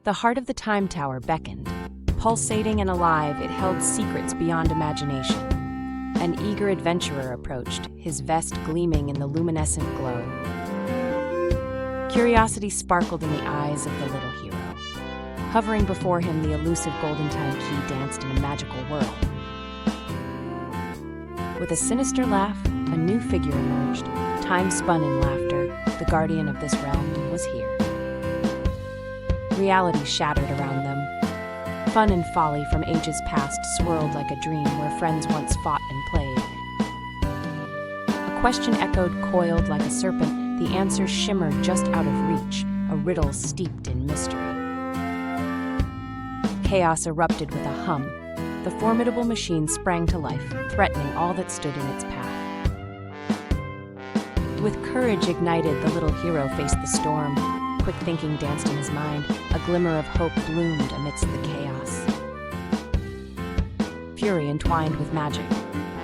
The heart of the Time Tower beckoned. Pulsating and alive, it held secrets beyond imagination. An eager adventurer approached, his vest gleaming in the luminescent glow. Curiosity sparkled in the eyes of the little hero. Hovering before him, the elusive golden time key danced in a magical whirl. With a sinister laugh, a new figure emerged. Time spun in laughter. The guardian of this realm was here. Reality shattered around them. Fun and folly from ages past swirled like a dream where friends once fought and played. A question echoed, coiled like a serpent. The answer shimmered just out of reach, a riddle steeped in mystery. Chaos erupted with a hum. The formidable machine sprang to life, threatening all that stood in its path. With courage ignited, the little hero faced the storm. Quick thinking danced in his mind. A glimmer of hope bloomed amidst the chaos. Fury entwined with magic.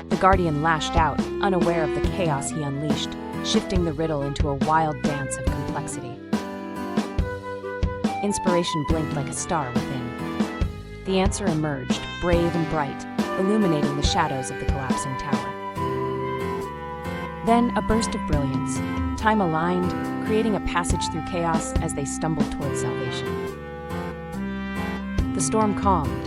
The guardian lashed out, unaware of the chaos he unleashed, shifting the riddle into a wild dance of complexity. Inspiration blinked like a star within. The answer emerged, brave and bright, illuminating the shadows of the collapsing tower. Then a burst of brilliance. Time aligned, creating a passage through chaos as they stumbled towards salvation. The storm calmed.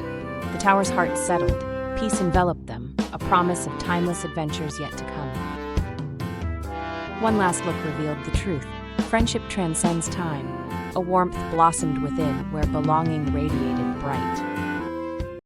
The tower's heart settled. Peace enveloped them, a promise of timeless adventures yet to come. One last look revealed the truth. Friendship transcends time. A warmth blossomed within where belonging radiated bright.